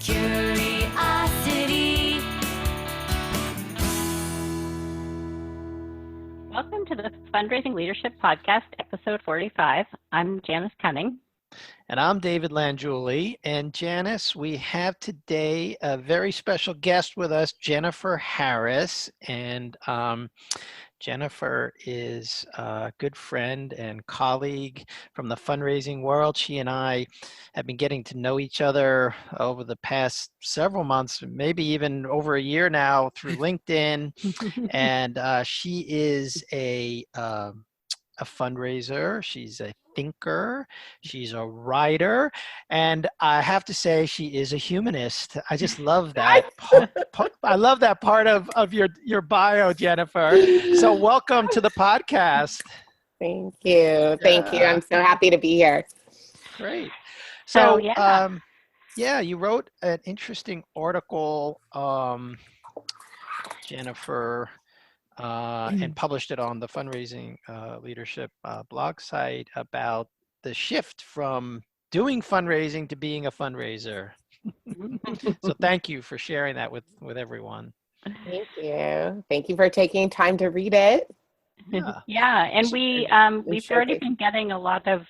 Curiosity. Welcome to the Fundraising Leadership Podcast, episode 45. I'm Janice Cunning. And I'm David Langiulli. And Janice, we have today a very special guest with us, Jennifer Harris. And Jennifer is a good friend and colleague from the fundraising world. She and I have been getting to know each other over the past several months, maybe even over a year now through LinkedIn. And she is a fundraiser. She's a thinker. She's a writer. And I have to say, she is a humanist. I just love that. I love that part of your bio, Jennifer. So welcome to the podcast. Thank you. Thank you. I'm so happy to be here. Great. So, you wrote an interesting article, Jennifer, and published it on the Fundraising Leadership blog site about the shift from doing fundraising to being a fundraiser. So thank you for sharing that with everyone. Thank you. Thank you for taking time to read it. Yeah, and we've already been getting a lot of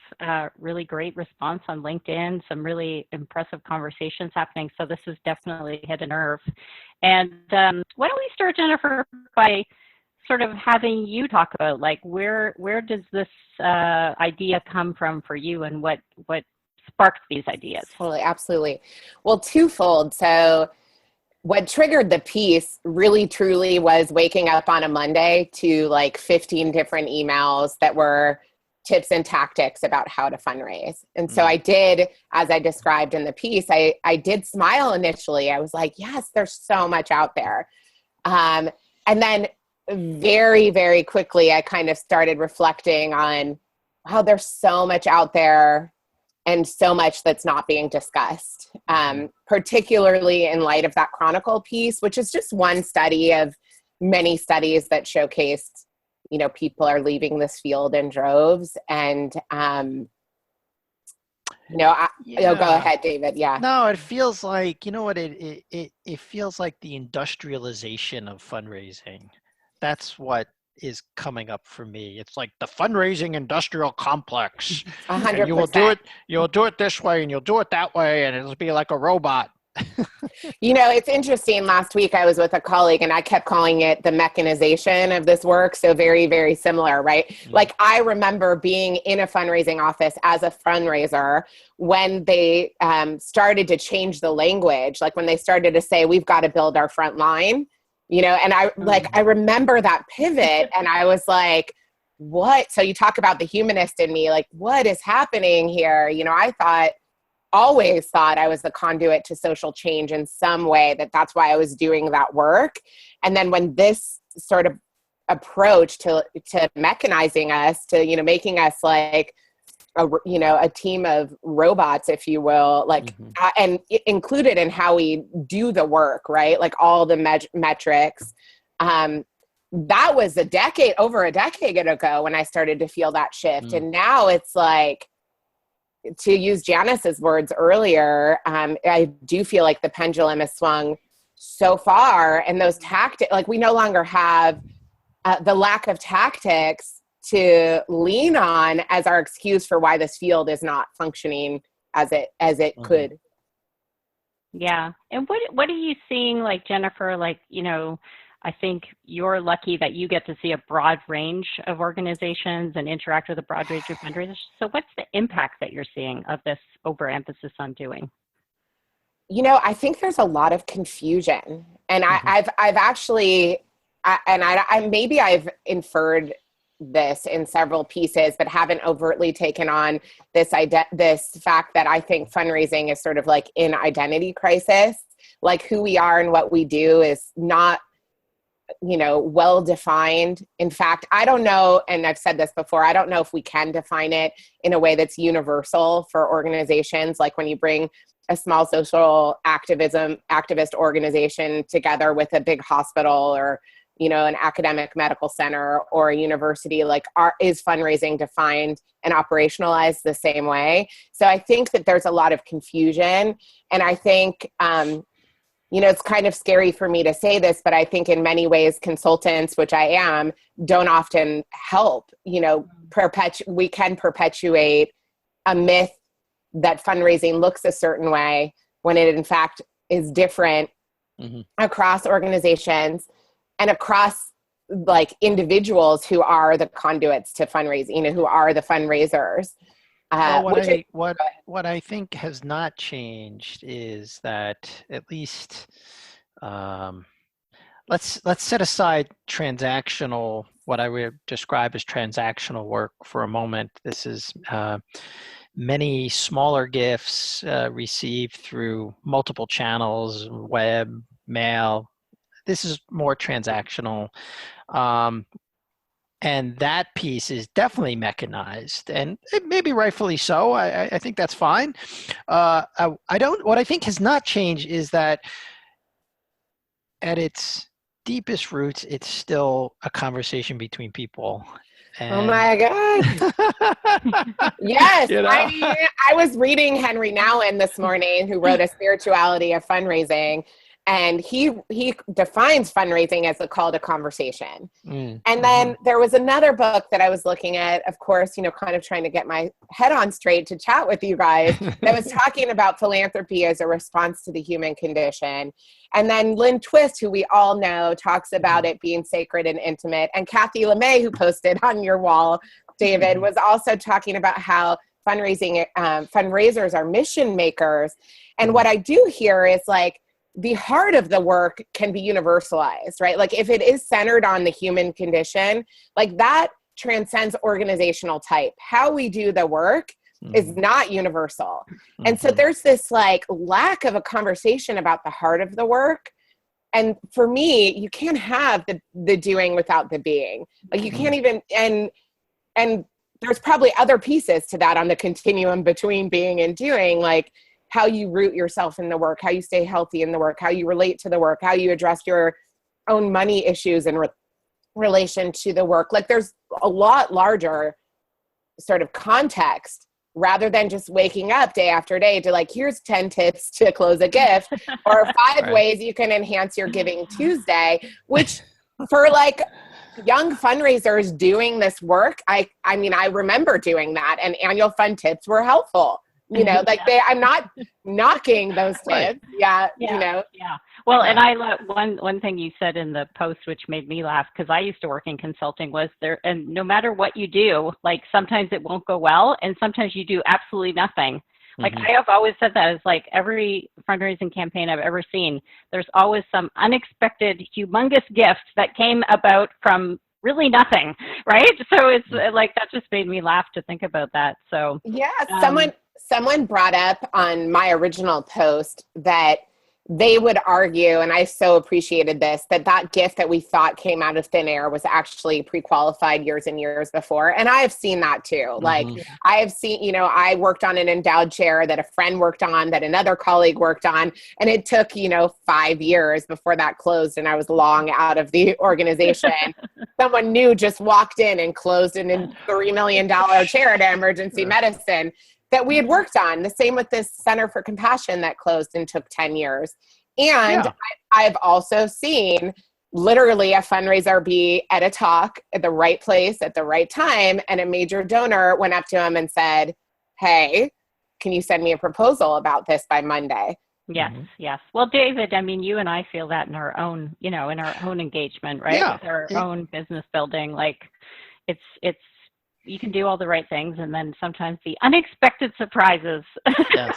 really great response on LinkedIn, some really impressive conversations happening. So this has definitely hit a nerve. And why don't we start, Jennifer, by sort of having you talk about, like, where does this idea come from for you, and what sparked these ideas? Totally, absolutely. Well, twofold. So what triggered the piece really truly was waking up on a Monday to like 15 different emails that were tips and tactics about how to fundraise. And so I did, as I described in the piece, I did smile initially. I was like, yes, there's so much out there. And then very, very quickly, I kind of started reflecting on, wow, there's so much out there and so much that's not being discussed, particularly in light of that Chronicle piece, which is just one study of many studies that showcased, people are leaving this field in droves. And, go ahead, David. Yeah. No, it feels like, it feels like the industrialization of fundraising. That's what is coming up for me. It's like the fundraising industrial complex. 100%. And you'll do it this way and you'll do it that way, and it'll be like a robot. It's interesting. Last week I was with a colleague and I kept calling it the mechanization of this work. So very, very similar, right? Mm-hmm. Like, I remember being in a fundraising office as a fundraiser when they started to change the language, like when they started to say, we've got to build our front line. And I remember that pivot and I was like, what? So you talk about the humanist in me, like, what is happening here? I always thought I was the conduit to social change in some way, that's why I was doing that work. And then when this sort of approach to mechanizing us, to, making us like, a team of robots, if you will, like, and included in how we do the work, right? Like all the metrics. That was over a decade ago when I started to feel that shift. And now it's like, to use Janice's words earlier, I do feel like the pendulum has swung so far, and those tactics, like, we no longer have the lack of tactics to lean on as our excuse for why this field is not functioning as it could. Yeah. And what are you seeing, like, Jennifer, like, I think you're lucky that you get to see a broad range of organizations and interact with a broad range of fundraisers. So what's the impact that you're seeing of this overemphasis on doing? I think there's a lot of confusion, and I've actually, maybe I've inferred this in several pieces, but haven't overtly taken on this fact that I think fundraising is sort of like in identity crisis. Like, who we are and what we do is not, well defined. In fact, I don't know, and I've said this before, I don't know if we can define it in a way that's universal for organizations. Like, when you bring a small social activist organization together with a big hospital or an academic medical center or a university, like is fundraising defined and operationalized the same way? So I think that there's a lot of confusion. And I think, it's kind of scary for me to say this, but I think in many ways, consultants, which I am, don't often help. We can perpetuate a myth that fundraising looks a certain way when it in fact is different across organizations and across like individuals who are the conduits to fundraising, who are the fundraisers. Well, what I think has not changed is that at least let's set aside transactional, what I would describe as transactional work for a moment. This is many smaller gifts received through multiple channels, web, mail. This is more transactional. And that piece is definitely mechanized, and maybe rightfully so. I think that's fine. What I think has not changed is that at its deepest roots, it's still a conversation between people. Oh my God. Yes. I was reading Henry Nouwen this morning, who wrote A Spirituality of Fundraising. And he defines fundraising as a call to conversation. And then there was another book that I was looking at, of course, kind of trying to get my head on straight to chat with you guys, that was talking about philanthropy as a response to the human condition. And then Lynn Twist, who we all know, talks about it being sacred and intimate. And Kathy LeMay, who posted on your wall, David, was also talking about how fundraisers are mission makers. And what I do hear is like, the heart of the work can be universalized, right? Like if it is centered on the human condition, like that transcends organizational type. How we do the work is not universal. And so there's this like lack of a conversation about the heart of the work. And for me, you can't have the doing without the being. Like you can't even, and there's probably other pieces to that on the continuum between being and doing, like how you root yourself in the work, how you stay healthy in the work, how you relate to the work, how you address your own money issues in relation to the work. Like there's a lot larger sort of context rather than just waking up day after day to like, here's 10 tips to close a gift or 5 ways you can enhance your Giving Tuesday, which for like young fundraisers doing this work, I mean, I remember doing that, and annual fund tips were helpful. I'm not knocking those tips. Right. Yeah. Well, and I love one thing you said in the post, which made me laugh, because I used to work in consulting, was there, and no matter what you do, like sometimes it won't go well, and sometimes you do absolutely nothing. Like I have always said that, it's like every fundraising campaign I've ever seen, there's always some unexpected, humongous gift that came about from really nothing, right? So it's like, that just made me laugh to think about that. So yeah, someone brought up on my original post that they would argue, and I so appreciated this, that gift that we thought came out of thin air was actually pre-qualified years and years before. And I have seen that too. Like I have seen, I worked on an endowed chair that a friend worked on, that another colleague worked on, and it took, 5 years before that closed and I was long out of the organization. Someone new just walked in and closed an $3 million chair at emergency medicine that we had worked on. The same with this Center for Compassion that closed and took 10 years. And I've also seen literally a fundraiser be at a talk at the right place at the right time, and a major donor went up to him and said, "Hey, can you send me a proposal about this by Monday?" Yes, yes. Well, David, I mean, you and I feel that in our own, in our own engagement, right? Yeah. With our own business building, like it's you can do all the right things, and then sometimes the unexpected surprises. Yes.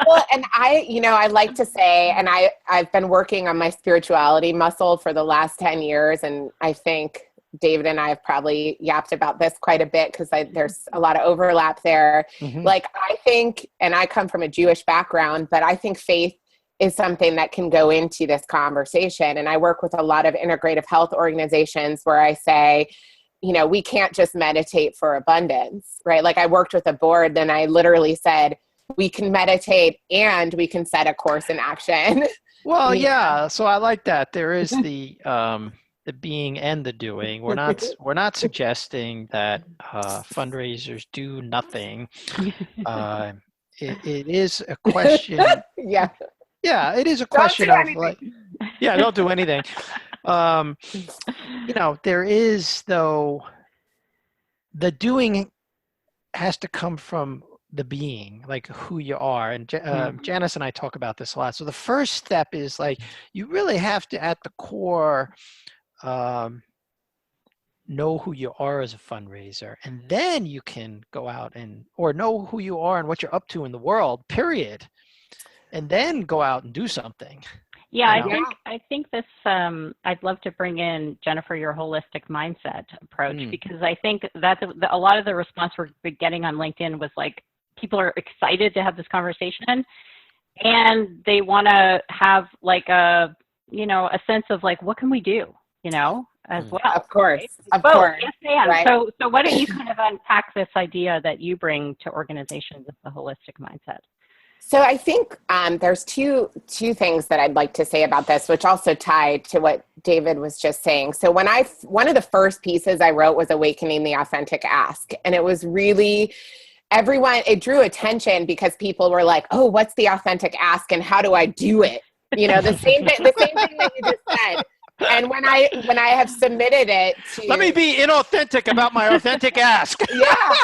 Well, and I like to say, and I've been working on my spirituality muscle for the last 10 years. And I think David and I have probably yapped about this quite a bit because there's a lot of overlap there. Like I think, and I come from a Jewish background, but I think faith is something that can go into this conversation. And I work with a lot of integrative health organizations where I say, we can't just meditate for abundance, right? Like I worked with a board, then I literally said, we can meditate and we can set a course in action. Well, yeah. So I like that. There is the, the being and the doing. We're not suggesting that fundraisers do nothing. It is a question. Yeah. Yeah, it is a question of like, yeah, don't do anything. There is, though, the doing has to come from the being, like who you are. And Janice and I talk about this a lot. So the first step is like, you really have to, at the core, know who you are as a fundraiser, and then you can go out or know who you are and what you're up to in the world, period. And then go out and do something. Yeah, I think this, I'd love to bring in, Jennifer, your holistic mindset approach, because I think that a lot of the response we're getting on LinkedIn was like, people are excited to have this conversation, and they want to have like a sense of like, what can we do, as well. Of course, right? of course. Yes, ma'am. Right. So why don't you kind of unpack this idea that you bring to organizations with the holistic mindset? So I think there's two things that I'd like to say about this, which also tie to what David was just saying. So one of the first pieces I wrote was Awakening the Authentic Ask. And it was really, it drew attention because people were like, oh, what's the authentic ask and how do I do it? The same thing that you just said. And when I have submitted it to... Let me be inauthentic about my authentic ask. Yeah.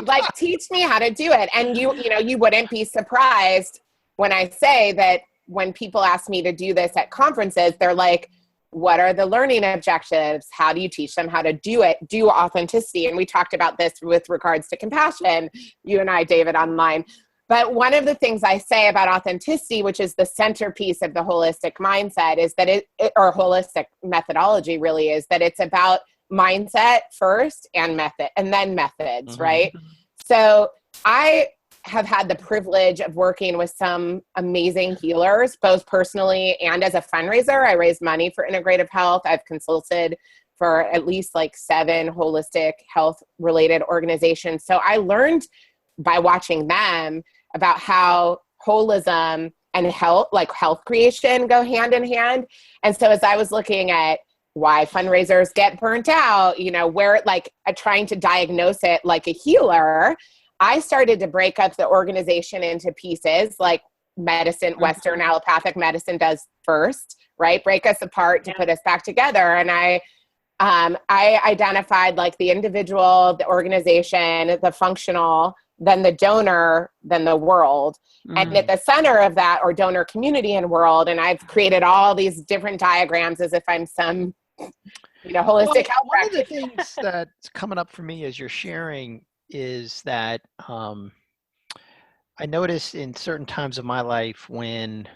Like, teach me how to do it. And you wouldn't be surprised when I say that when people ask me to do this at conferences, they're like, what are the learning objectives? How do you teach them how to do it? Do authenticity. And we talked about this with regards to compassion, you and I, David, online. But one of the things I say about authenticity, which is the centerpiece of the holistic mindset, is that or holistic methodology really is that it's about mindset first and method, and then methods, right? So I have had the privilege of working with some amazing healers, both personally and as a fundraiser. I raised money for integrative health. I've consulted for at least like 7 holistic health related organizations. So I learned by watching them about how holism and health creation go hand in hand. And so as I was looking at why fundraisers get burnt out, where trying to diagnose it like a healer, I started to break up the organization into pieces like medicine, Western allopathic medicine does first, right? Break us apart to put us back together. And I identified like the individual, the organization, the functional, then the donor, then the world. And at the center of that, or donor community and world, and I've created all these different diagrams as if I'm some holistic health practitioner. One of the things that's coming up for me as you're sharing is that I noticed in certain times of my life when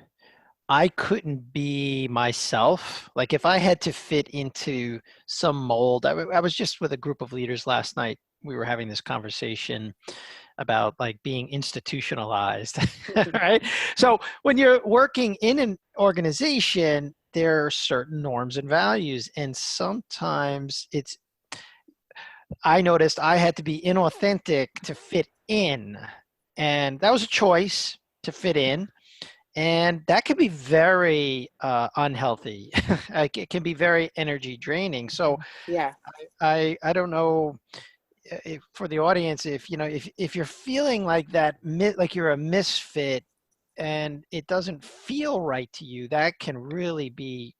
I couldn't be myself, like if I had to fit into some mold. I was just with a group of leaders last night. We were having this conversation about like being institutionalized, right? So when you're working in an organization, there are certain norms and values. And sometimes I noticed I had to be inauthentic to fit in. And that was a choice to fit in. And that can be very unhealthy. It can be very energy draining. So yeah, I don't know for the audience, if you're feeling like that, like you're a misfit and it doesn't feel right to you, that can really be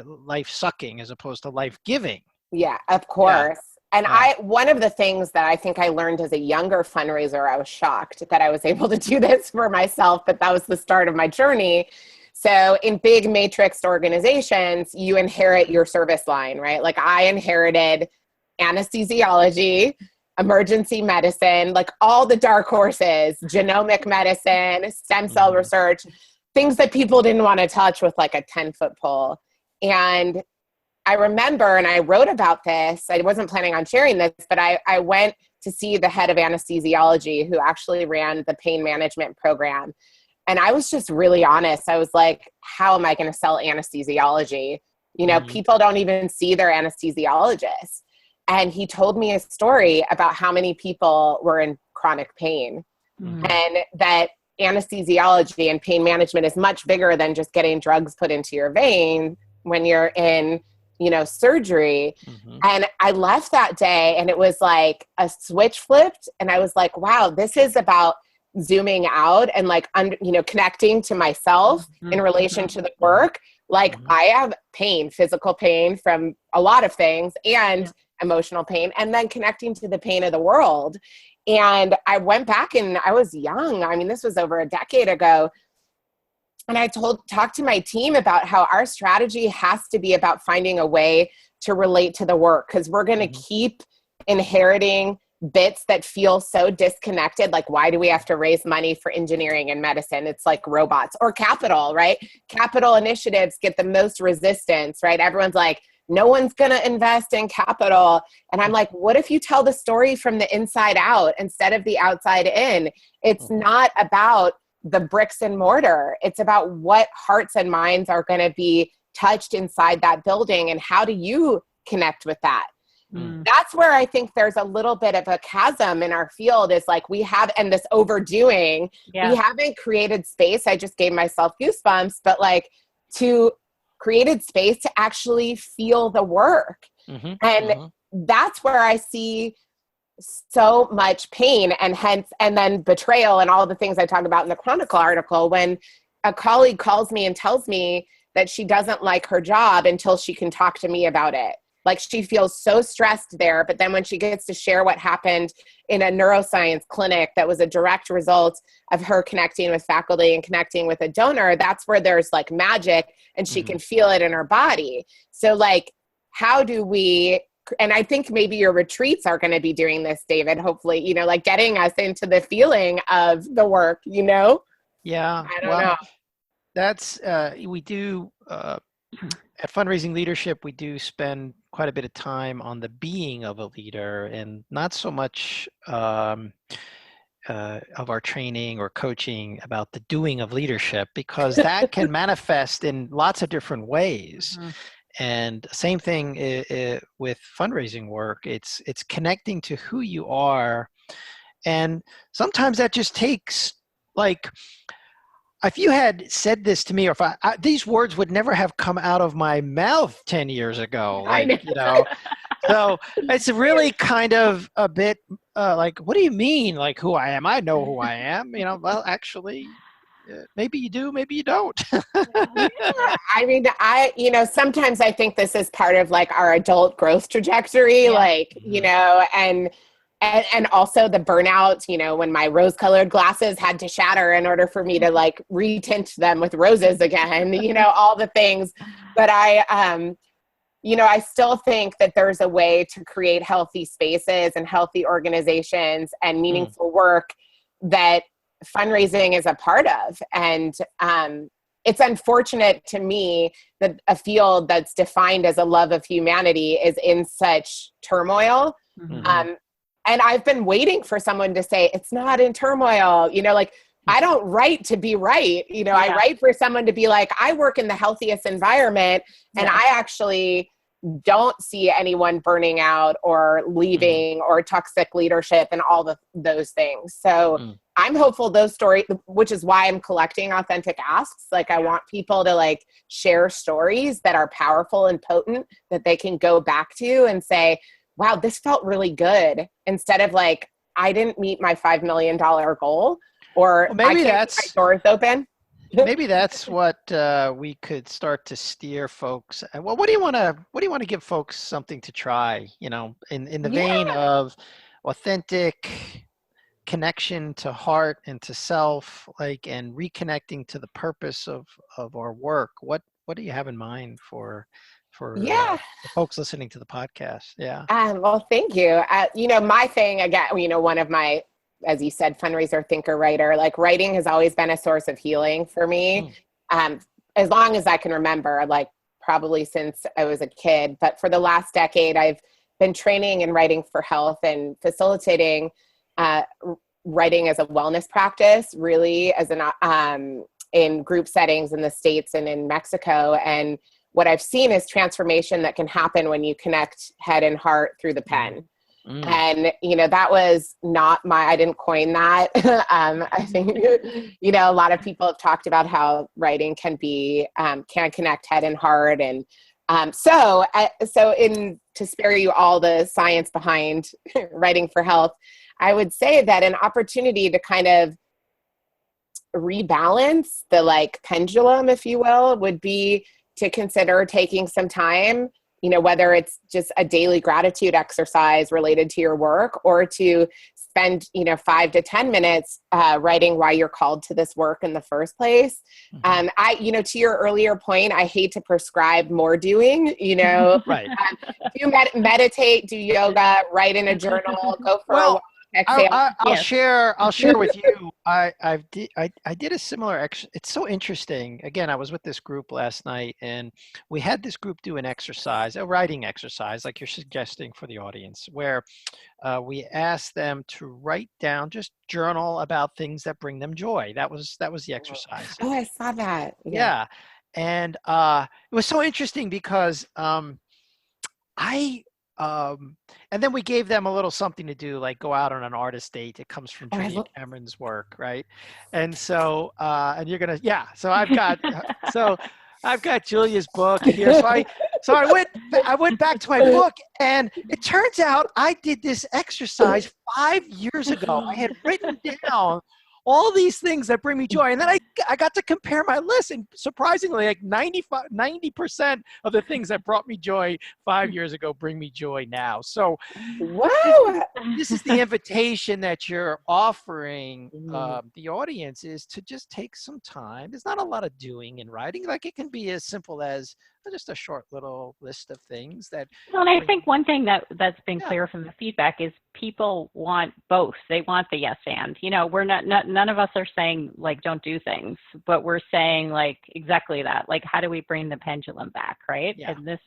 life sucking as opposed to life giving. Yeah, of course. And one of the things that I think I learned as a younger fundraiser, I was shocked that I was able to do this for myself, but that was the start of my journey. So in big matrixed organizations, you inherit your service line, right? Like I inherited anesthesiology, emergency medicine, like all the dark horses, genomic medicine, stem cell research, things that people didn't want to touch with like a 10-foot pole. And I remember, and I wrote about this, I wasn't planning on sharing this, but I went to see the head of anesthesiology who actually ran the pain management program. And I was just really honest. I was like, how am I going to sell anesthesiology? People don't even see their anesthesiologist. And he told me a story about how many people were in chronic pain and that anesthesiology and pain management is much bigger than just getting drugs put into your vein when you're in, surgery. Mm-hmm. And I left that day and it was like a switch flipped. And I was like, wow, this is about zooming out and like, connecting to myself in relation to the work. Like I have pain, physical pain from a lot of things and emotional pain, and then connecting to the pain of the world. And I went back and I was young. I mean, this was over a decade ago. And I talked to my team about how our strategy has to be about finding a way to relate to the work, because we're going to keep inheriting bits that feel so disconnected. Like, why do we have to raise money for engineering and medicine? It's like robots. Or capital, right? Capital initiatives get the most resistance, right? Everyone's like, no one's going to invest in capital. And I'm like, what if you tell the story from the inside out instead of the outside in? It's not about the bricks and mortar. It's about what hearts and minds are going to be touched inside that building, and how do you connect with that? That's where I think there's a little bit of a chasm in our field, is like we have, and this overdoing, we haven't created space. I just gave myself goosebumps, but like created space to actually feel the work. And that's where I see so much pain, and then betrayal and all the things I talk about in the Chronicle article. When a colleague calls me and tells me that she doesn't like her job until she can talk to me about it. Like, she feels so stressed there, but then when she gets to share what happened in a neuroscience clinic that was a direct result of her connecting with faculty and connecting with a donor, that's where there's like magic, and she can feel it in her body. So like, how do we, and I think maybe your retreats are going to be doing this, David, hopefully, like getting us into the feeling of the work, Yeah. I don't know. That's, we do, at Fundraising Leadership, we do spend quite a bit of time on the being of a leader, and not so much of our training or coaching about the doing of leadership, because that can manifest in lots of different ways. And same thing with fundraising work. It's connecting to who you are. And sometimes that just takes, like, if you had said this to me, or if these words would never have come out of my mouth 10 years ago, like, so it's really kind of a bit like, what do you mean? Like, who I am? I know who I am, well, actually, maybe you do, maybe you don't. I mean, sometimes I think this is part of like our adult growth trajectory, and also the burnout, when my rose-colored glasses had to shatter in order for me to like retint them with roses again, all the things. But I still think that there's a way to create healthy spaces and healthy organizations and meaningful work that fundraising is a part of. And it's unfortunate to me that a field that's defined as a love of humanity is in such turmoil. And I've been waiting for someone to say, it's not in turmoil, I don't write to be right. I write for someone to be like, I work in the healthiest environment, and I actually don't see anyone burning out or leaving or toxic leadership and all those things. So I'm hopeful those stories, which is why I'm collecting authentic asks. Like, I want people to like share stories that are powerful and potent that they can go back to and say, wow, this felt really good, instead of like, I didn't meet my $5 million goal, or maybe I can't keep my doors open. Maybe that's what we could start to steer folks. Well, what do you want to give folks something to try, in the vein of authentic connection to heart and to self, like, and reconnecting to the purpose of our work? What do you have in mind for the folks listening to the podcast? Well, thank you. My thing again, one of my, as you said, fundraiser, thinker, writer, like writing has always been a source of healing for me. As long as I can remember, like probably since I was a kid, but for the last decade, I've been training and writing for health and facilitating writing as a wellness practice, really as in group settings in the States and in Mexico. And what I've seen is transformation that can happen when you connect head and heart through the pen. And, that was not I didn't coin that. I think, a lot of people have talked about how writing can connect head and heart and To spare you all the science behind writing for health, I would say that an opportunity to kind of rebalance the like pendulum, if you will, would be to consider taking some time, whether it's just a daily gratitude exercise related to your work, or to spend, 5 to 10 minutes writing why you're called to this work in the first place. To your earlier point, I hate to prescribe more doing, Right. meditate, do yoga, write in a journal, go for a walk. I'll share with you. I did a similar it's so interesting. Again, I was with this group last night, and we had this group do an exercise, a writing exercise, like you're suggesting for the audience, where we asked them to write down, just journal about things that bring them joy. That was the exercise. Oh, I saw that. Yeah. And it was so interesting because and then we gave them a little something to do, like go out on an artist date. It comes from Julia Cameron's work, right? And so, and you're gonna, so I've got Julia's book here. So I went back to my book, and it turns out I did this exercise 5 years ago. I had written down all these things that bring me joy. And then I got to compare my list, and surprisingly, like 90% of the things that brought me joy 5 years ago bring me joy now. So wow, this is the invitation that you're offering the audience, is to just take some time. There's not a lot of doing in writing. Like, it can be as simple as just a short little list of things that. Well, and I think one thing that's been clear from the feedback is people want both. They want the yes and. We're not none of us are saying like don't do things, but we're saying like exactly that. Like, how do we bring the pendulum back, right? Yeah. And this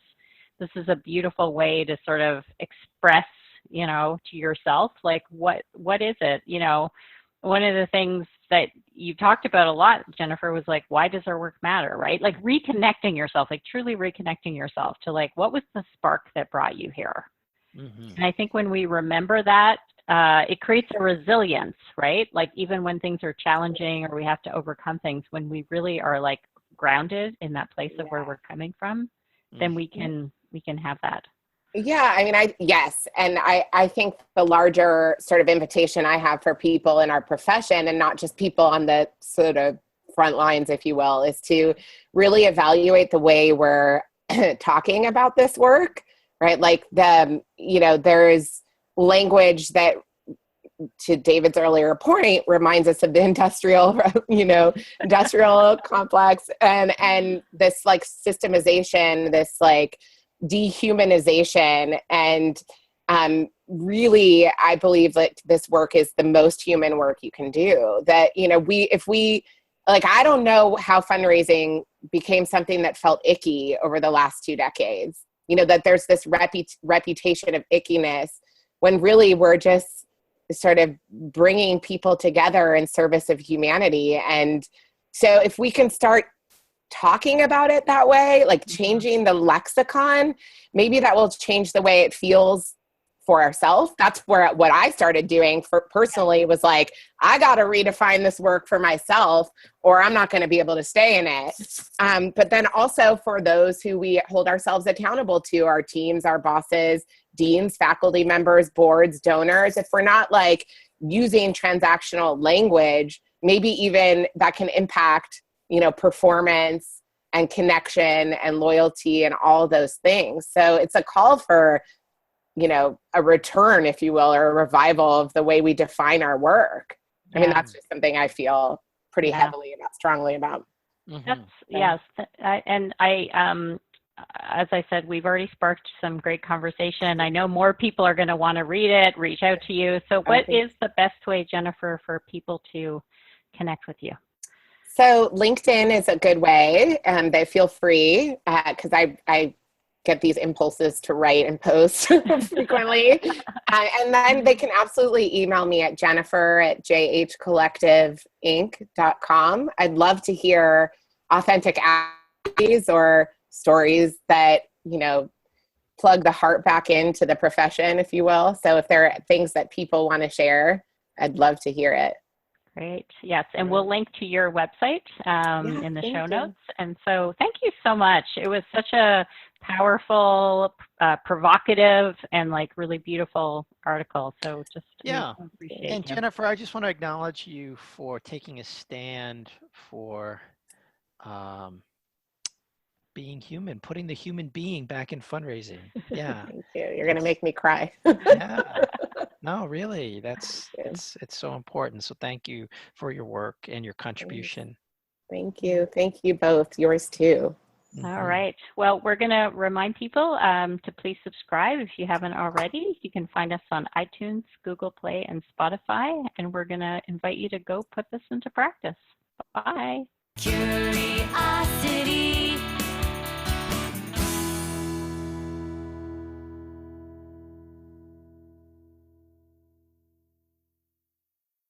is a beautiful way to sort of express, to yourself, like what is it? One of the things that you talked about a lot, Jennifer, was like, why does our work matter, right? Like reconnecting yourself, like truly reconnecting yourself to like, what was the spark that brought you here? Mm-hmm. And I think when we remember that, it creates a resilience, right? Like even when things are challenging or we have to overcome things, when we really are like grounded in that place of where we're coming from, then we can have that. Yeah, I mean, yes. And I think the larger sort of invitation I have for people in our profession, and not just people on the sort of front lines, if you will, is to really evaluate the way we're talking about this work, right? Like there's language that, to David's earlier point, reminds us of the industrial complex, and this like systemization, this like dehumanization. And really, I believe that this work is the most human work you can do. That, I don't know how fundraising became something that felt icky over the last 2 decades, that there's this reputation of ickiness, when really we're just sort of bringing people together in service of humanity. And so if we can start talking about it that way, like changing the lexicon, maybe that will change the way it feels for ourselves. That's what I started doing personally, was like, I got to redefine this work for myself, or I'm not going to be able to stay in it. But then also for those who we hold ourselves accountable to, our teams, our bosses, deans, faculty members, boards, donors, if we're not like using transactional language, maybe even that can impact performance and connection and loyalty and all those things. So it's a call for, a return, if you will, or a revival of the way we define our work. I mean, that's just something I feel pretty heavily about, strongly about. That's, yes. And as I said, we've already sparked some great conversation. I know more people are going to want to read it, reach out to you. So what is the best way, Jennifer, for people to connect with you? So LinkedIn is a good way. They feel free, because I get these impulses to write and post frequently. And then they can absolutely email me at jennifer@jhcollectiveinc.com. I'd love to hear authentic activities or stories that, plug the heart back into the profession, if you will. So if there are things that people want to share, I'd love to hear it. Great. Yes. And we'll link to your website in the show notes. And so thank you so much. It was such a powerful, provocative, and like really beautiful article. So just yeah. Appreciate and you. Jennifer, I just want to acknowledge you for taking a stand for being human, putting the human being back in fundraising. Yeah. Thank you. You're going to make me cry. Yeah. No, really, it's so important. So thank you for your work and your contribution. Thank you. Thank you both. Yours too. All right. Well, we're going to remind people to please subscribe if you haven't already. You can find us on iTunes, Google Play, and Spotify. And we're going to invite you to go put this into practice. Bye. Curiosity.